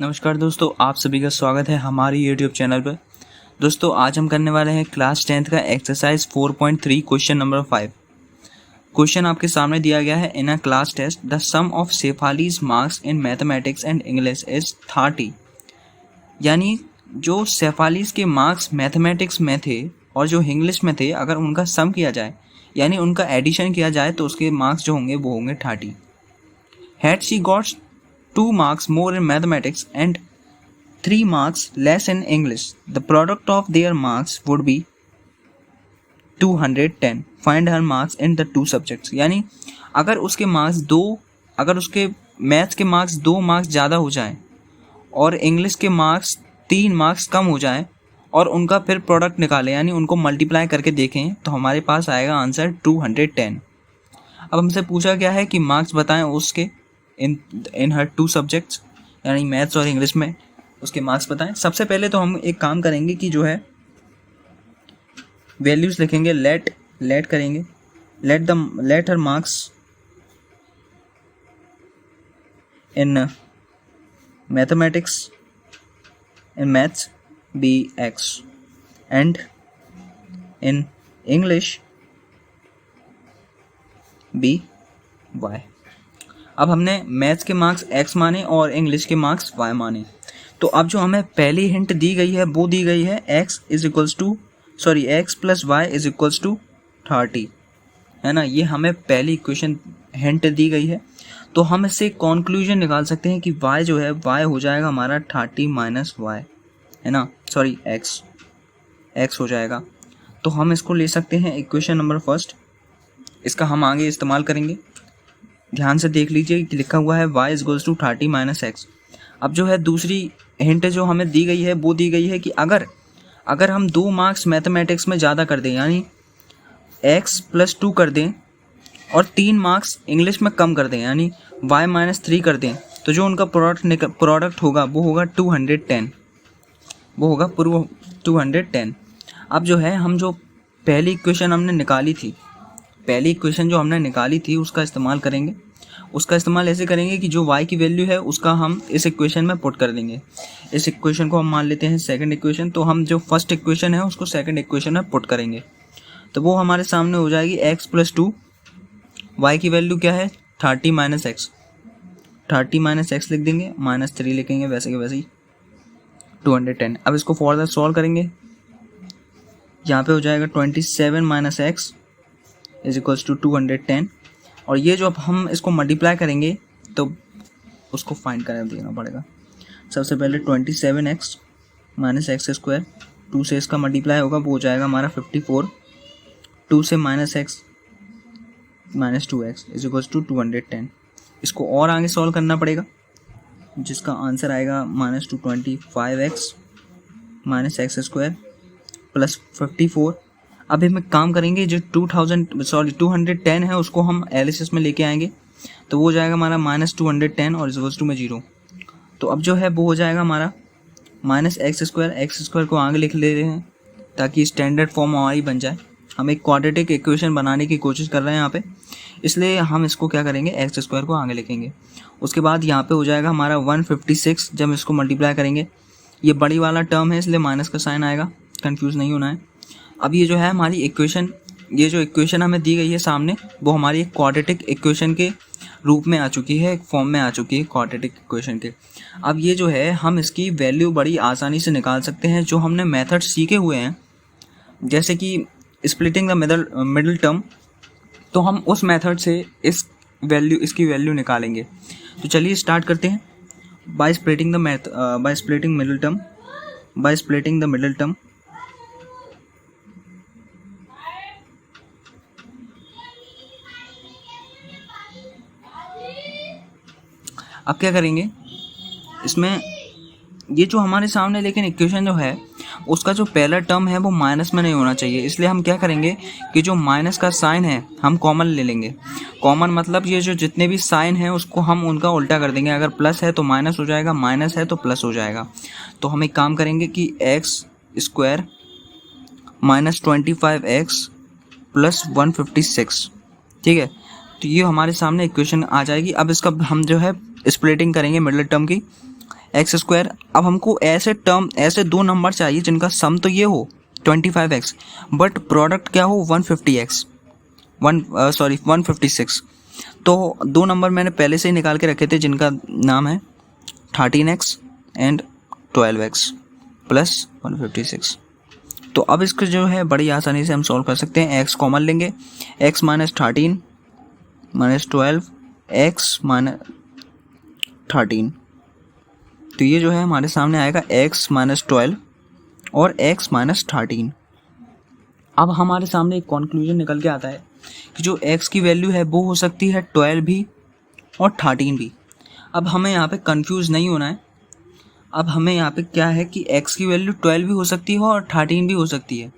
नमस्कार दोस्तों, आप सभी का स्वागत है हमारी यूट्यूब चैनल पर। दोस्तों आज हम करने वाले हैं क्लास 10th का एक्सरसाइज 4.3 क्वेश्चन नंबर 5। क्वेश्चन आपके सामने दिया गया है, in a class test the sum of Shefali's marks in mathematics and English is 30। यानी जो शेफालीज के मार्क्स मैथमेटिक्स में थे और जो इंग्लिश में थे, अगर उनका सम किया जाए यानी उनका एडिशन किया जाए तो उसके मार्क्स जो होंगे वो होंगे 30। Had she got 2 marks more in mathematics and 3 marks less in English, the product of their marks would be 210. Find her marks in the 2 subjects. यानी अगर उसके मार्क्स अगर उसके मैथ्स के मार्क्स 2 मार्क्स ज़्यादा हो जाएं और इंग्लिश के मार्क्स 3 मार्क्स कम हो जाएं और उनका फिर प्रोडक्ट निकालें यानी उनको मल्टीप्लाई करके देखें तो हमारे पास आएगा आंसर 210। अब हमसे पूछा गया है कि मार्क्स बताएं उसके इन हर 2 सब्जेक्ट्स यानी मैथ्स और इंग्लिश में उसके मार्क्स बताएं। सबसे पहले तो हम एक काम करेंगे कि जो है वैल्यूज़ लिखेंगे, लेट करेंगे, let her marks in mathematics in maths be X and in English be Y. अब हमने मैथ्स के मार्क्स x माने और इंग्लिश के मार्क्स y माने। तो अब जो हमें पहली हिंट दी गई है वो दी गई है x plus y is equals to 30, है ना। ये हमें पहली इक्वेशन हिंट दी गई है। तो हम इससे कंक्लूजन निकाल सकते हैं कि y जो है y हो जाएगा हमारा 30 माइनस y, है ना, सॉरी x हो जाएगा। तो हम इसको ले सकते हैं इक्वेशन नंबर फर्स्ट। इसका हम आगे इस्तेमाल करेंगे। ध्यान से देख लीजिए कि लिखा हुआ है y equals to 30 minus X. अब जो है दूसरी हिंट जो हमें दी गई है वो दी गई है कि अगर हम 2 मार्क्स मैथमेटिक्स में ज़्यादा कर दें यानी x प्लस 2 कर दें और 3 मार्क्स इंग्लिश में कम कर दें यानी y माइनस 3 कर दें तो जो उनका प्रोडक्ट होगा वो होगा 210, वो होगा पूर्व 210। अब जो है हम जो पहली इक्वेशन हमने निकाली थी उसका इस्तेमाल करेंगे। उसका इस्तेमाल ऐसे करेंगे कि जो y की वैल्यू है उसका हम इस इक्वेशन में पुट कर देंगे। इस इक्वेशन को हम मान लेते हैं सेकंड इक्वेशन। तो हम जो फर्स्ट इक्वेशन है उसको सेकंड इक्वेशन में पुट करेंगे तो वो हमारे सामने हो जाएगी x प्लस 2, y की वैल्यू क्या है 30 माइनस एक्स, 30 माइनस एक्स लिख देंगे, माइनस 3 लिखेंगे वैसे के वैसे ही 210। अब इसको फॉर्दर सॉल्व करेंगे। यहाँ पे हो जाएगा 27 minus X is equals to 210 और ये जो अब हम इसको मल्टीप्लाई करेंगे तो उसको फाइंड कर देना पड़ेगा। सबसे पहले 27x माइनस एक्स स्क्वायर, 2 से इसका मल्टीप्लाई होगा वो हो जाएगा हमारा 54, 2 से minus X minus 2x is equals to 210। इसको और आगे सॉल्व करना पड़ेगा जिसका आंसर आएगा minus 225x minus x square plus 54। अभी हम काम करेंगे जो 210 है उसको हम एलिसिस में लेके आएंगे तो वो हो जाएगा हमारा माइनस 210 और इक्वल्स टू में 0। तो अब जो है वो हो जाएगा हमारा माइनस एक्स स्क्वायर को आगे लिख ले रहे हैं ताकि स्टैंडर्ड फॉर्म हमारी बन जाए। हम एक क्वाड्रेटिक इक्वेशन बनाने की कोशिश कर रहे हैं यहाँ पे, इसलिए हम इसको क्या करेंगे एक्स स्क्वायर को आगे लिखेंगे। उसके बाद यहाँ पे हो जाएगा हमारा 156। जब इसको मल्टीप्लाई करेंगे, ये बड़ी वाला टर्म है इसलिए माइनस का साइन आएगा, कन्फ्यूज़ नहीं होना है। अब ये जो है हमारी इक्वेशन, ये जो इक्वेशन हमें दी गई है सामने वो हमारी एक क्वाड्रेटिक इक्वेशन के रूप में आ चुकी है, एक फॉर्म में आ चुकी है क्वाड्रेटिक इक्वेशन के। अब ये जो है हम इसकी वैल्यू बड़ी आसानी से निकाल सकते हैं जो हमने मेथड सीखे हुए हैं, जैसे कि स्प्लिटिंग द मिडल टर्म। तो हम उस मेथड से इसकी वैल्यू निकालेंगे। तो चलिए स्टार्ट करते हैं। By splitting the middle term अब क्या करेंगे इसमें, ये जो हमारे सामने लेकिन इक्वेशन जो है उसका जो पहला टर्म है वो माइनस में नहीं होना चाहिए, इसलिए हम क्या करेंगे कि जो माइनस का साइन है हम कॉमन ले लेंगे। कॉमन मतलब ये जो जितने भी साइन हैं उसको हम उनका उल्टा कर देंगे। अगर प्लस है तो माइनस हो जाएगा, माइनस है तो प्लस हो जाएगा। तो हम एक काम करेंगे कि x square minus 25x plus 156, ठीक है। तो ये हमारे सामने इक्वेशन आ जाएगी। अब इसका हम जो है स्प्लिटिंग करेंगे मिडिल टर्म की। X square. अब हमको ऐसे दो नंबर चाहिए जिनका सम तो ये हो 25x, बट प्रोडक्ट क्या हो 150x, 156। तो दो नंबर मैंने पहले से ही निकाल के रखे थे जिनका नाम है 13x एंड 12x प्लस 156। तो अब इसको जो है बड़ी आसानी से हम सॉल्व कर सकते हैं। x कॉमन लेंगे, x minus 13 minus 12 x minus 13, तो ये जो है हमारे सामने आएगा x माइनस 12 और x माइनस 13। अब हमारे सामने एक कॉन्क्लूजन निकल के आता है कि जो x की वैल्यू है वो हो सकती है 12 भी और 13 भी। अब हमें यहाँ पे कंफ्यूज नहीं होना है। अब हमें यहाँ पे क्या है कि x की वैल्यू 12 भी हो सकती है और 13 भी हो सकती है।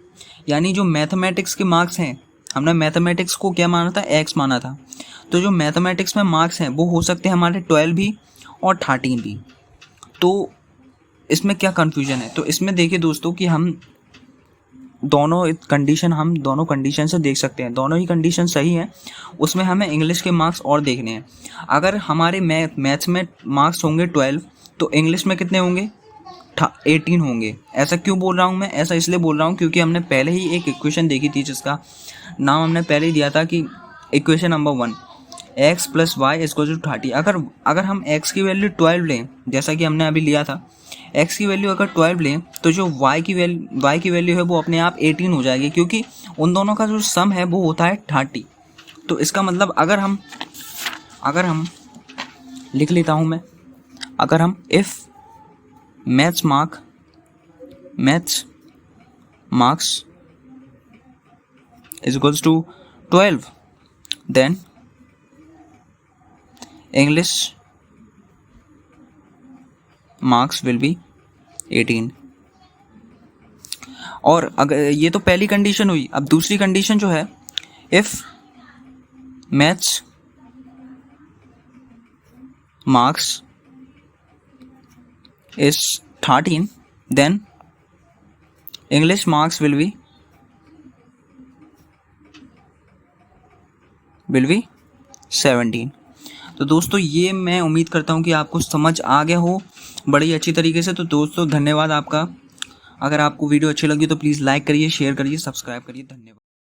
यानी जो मैथमेटिक्स के मार्क्स हैं, हमने मैथमेटिक्स को क्या माना था, x माना था, तो जो मैथमेटिक्स में मार्क्स हैं वो हो सकते हैं हमारे 12 भी और 13 भी। तो इसमें क्या कन्फ्यूजन है, तो इसमें देखिए दोस्तों कि हम दोनों कंडीशन से देख सकते हैं, दोनों ही कंडीशन सही हैं। उसमें हमें इंग्लिश के मार्क्स और देखने हैं। अगर हमारे मैथ्स में मार्क्स होंगे 12 तो इंग्लिश में कितने होंगे 18 होंगे। ऐसा क्यों बोल रहा हूँ मैं, ऐसा इसलिए बोल रहा हूँ क्योंकि हमने पहले ही एक इक्वेशन देखी थी जिसका नाम हमने पहले ही दिया था कि equation number 1 x plus Y equal to 30। अगर हम x की वैल्यू 12 लें, जैसा कि हमने अभी लिया था, x की वैल्यू अगर 12 लें तो जो y की वैल्यू है वो अपने आप 18 हो जाएगी, क्योंकि उन दोनों का जो सम है वो होता है 30। तो इसका मतलब अगर हम लिख लेता हूँ मैं, अगर हम if maths marks is equals to 12 then English marks will be 18। और अगर ये तो पहली कंडीशन हुई, अब दूसरी कंडीशन जो है, if maths marks is 13 then English marks will be 17। तो दोस्तों ये मैं उम्मीद करता हूँ कि आपको समझ आ गया हो बड़ी अच्छी तरीके से। तो दोस्तों धन्यवाद आपका। अगर आपको वीडियो अच्छी लगी तो प्लीज़ लाइक करिए, शेयर करिए, सब्सक्राइब करिए। धन्यवाद।